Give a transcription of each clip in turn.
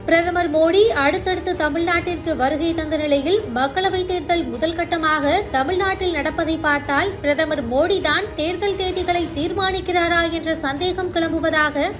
பிரதமர் மோடி அடுத்தடுத்து தமிழ்நாட்டிற்கு வருகை தந்த நிலையில் மக்களவைத் தேர்தல் முதல் கட்டமாக தமிழ்நாட்டில் நடப்பதை பார்த்தால் பிரதமர் மோடி தான் தேர்தல் தேதிகளை தீர்மானிக்கிறாரா என்ற சந்தேகம் கிளம்புவதாக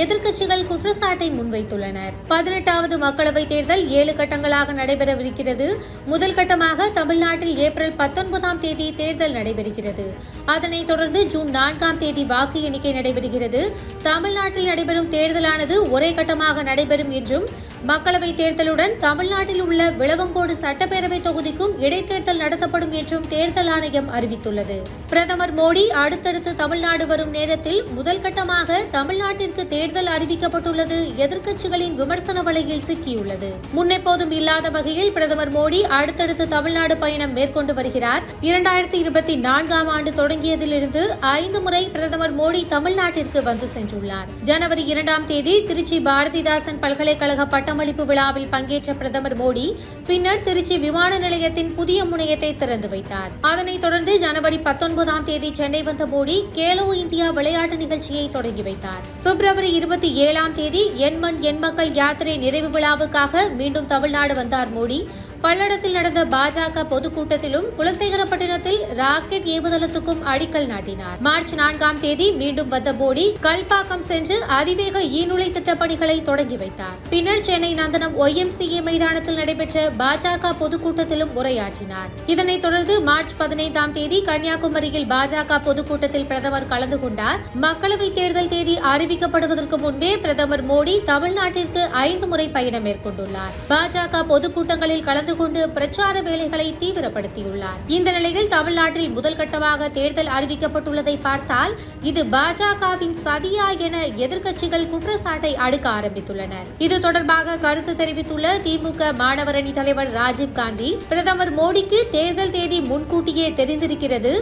எதிர்க்கட்சிகள் குற்றச்சாட்டை முன்வைத்துள்ளனர். 18வது மக்களவைத் தேர்தல் 7 கட்டங்களாக நடைபெறவிருக்கிறது. முதல் கட்டமாக தமிழ்நாட்டில் ஏப்ரல் 19ஆம் தேதி தேர்தல் நடைபெறுகிறது. அதனைத் தொடர்ந்து ஜூன் 4ஆம் தேதி வாக்கு எண்ணிக்கை நடைபெறுகிறது. தமிழ்நாட்டில் நடைபெறும் தேர்தலானது ஒரே கட்டமாக நடைபெறும் என்றும் மக்களவைத் தேர்தலுடன் தமிழ்நாட்டில் உள்ள விளவங்கோடு சட்டப்பேரவை தொகுதிக்கும் இடைத்தேர்தல் நடத்தப்படும் என்றும் தேர்தல் ஆணையம் அறிவித்துள்ளது. பிரதமர் மோடி அடுத்தடுத்து தமிழ்நாடு வரும் நேரத்தில் முதல் கட்டமாக தமிழ்நாட்டிற்கு தேர்தல் அறிவிக்கப்பட்டுள்ளது எதிர்க்கட்சிகளின் விமர்சன வலையில் சிக்கியுள்ளது. முன்னெப்போதும் இல்லாத வகையில் பிரதமர் மோடி அடுத்தடுத்து தமிழ்நாடு பயணம் மேற்கொண்டு வருகிறார். 2024ஆம் ஆண்டு தொடங்கியதிலிருந்து 5 முறை பிரதமர் மோடி தமிழ்நாட்டிற்கு வந்து சென்றுள்ளார். ஜனவரி 2ஆம் தேதி திருச்சி பாரதிதாசன் பல்கலைக்கழக பட்டமளிப்பு விழாவில் பங்கேற்ற பிரதமர் மோடி பின்னர் திருச்சி விமான நிலையத்தின் புதிய முனையத்தை திறந்து வைத்தார். அதனைத் தொடர்ந்து ஜனவரி 19ஆம் தேதி சென்னை வந்த மோடி கேலோ இந்தியா விளையாட்டு நிகழ்ச்சியை தொடங்கி வைத்தார். பிப்ரவரி 27ஆம் தேதி என் மண் என் மக்கள் யாத்திரை நிறைவு விழாவுக்காக மீண்டும் தமிழ்நாடு வந்தார் மோடி. பல்லடத்தில் நடந்த பாஜக பொதுக்கூட்டத்திலும் குலசேகரப்பட்டினத்தில் ராக்கெட் ஏவுதளத்துக்கும் அடிக்கல் நாட்டினார். மார்ச் 4ஆம் தேதி மீண்டும் வந்த மோடி கல்பாக்கம் சென்று அதிவேக ஈநுழை திட்டப்பணிகளை தொடங்கி வைத்தார். பின்னர் சென்னை நந்தனம் YMCA மைதானத்தில் நடைபெற்ற பாஜக பொதுக்கூட்டத்திலும் உரையாற்றினார். இதனைத் தொடர்ந்து மார்ச் 15ஆம் தேதி கன்னியாகுமரியில் பாஜக பொதுக்கூட்டத்தில் பிரதமர் கலந்து கொண்டார். மக்களவைத் தேர்தல் தேதி அறிவிக்கப்படுவதற்கு முன்பே பிரதமர் மோடி தமிழ்நாட்டிற்கு 5 முறை பயணம் மேற்கொண்டுள்ளார். பாஜக பொதுக்கூட்டங்களில் கலந்து கொண்டு பிரச்சார வேலைகளை தீவிரப்படுத்தியுள்ளார். இந்த நிலையில் தமிழ்நாட்டில் முதல் கட்டமாக தேர்தல் அறிவிக்கப்பட்டுள்ளதை பார்த்தால் இது பாஜகவின் சதியா என எதிர்க்கட்சிகள் குற்றச்சாட்டை அடுக்க ஆரம்பித்துள்ளனர். இது தொடர்பாக கருத்து தெரிவித்துள்ள திமுக மாணவரணி தலைவர் ராஜீவ் காந்தி, பிரதமர் மோடிக்கு தேர்தல் தேதி முன்கூட்டியே தெரிந்திருக்கிறது.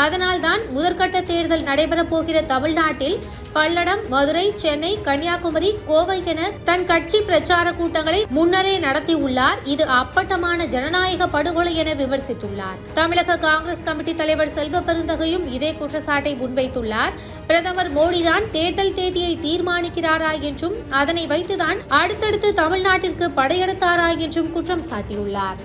அதனால்தான் முதற்கட்ட தேர்தல் நடைபெறப் போகிற தமிழ்நாட்டில் பல்லடம், மதுரை, சென்னை, கன்னியாகுமரி, கோவை என தன் கட்சி பிரச்சார கூட்டங்களை முன்னரே நடத்தியுள்ளார். இது அப்பட்டமான ஜனநாயக படுகொலை என விமர்சித்துள்ளார். தமிழக காங்கிரஸ் கமிட்டி தலைவர் செல்வ பெருந்தகையும் இதே குற்றச்சாட்டை முன்வைத்துள்ளார். பிரதமர் மோடிதான் தேர்தல் தேதியை தீர்மானிக்கிறாரா என்றும் அதனை வைத்துதான் அடுத்தடுத்து தமிழ்நாட்டிற்கு படையெடுத்தாரா என்றும் குற்றம் சாட்டியுள்ளார்.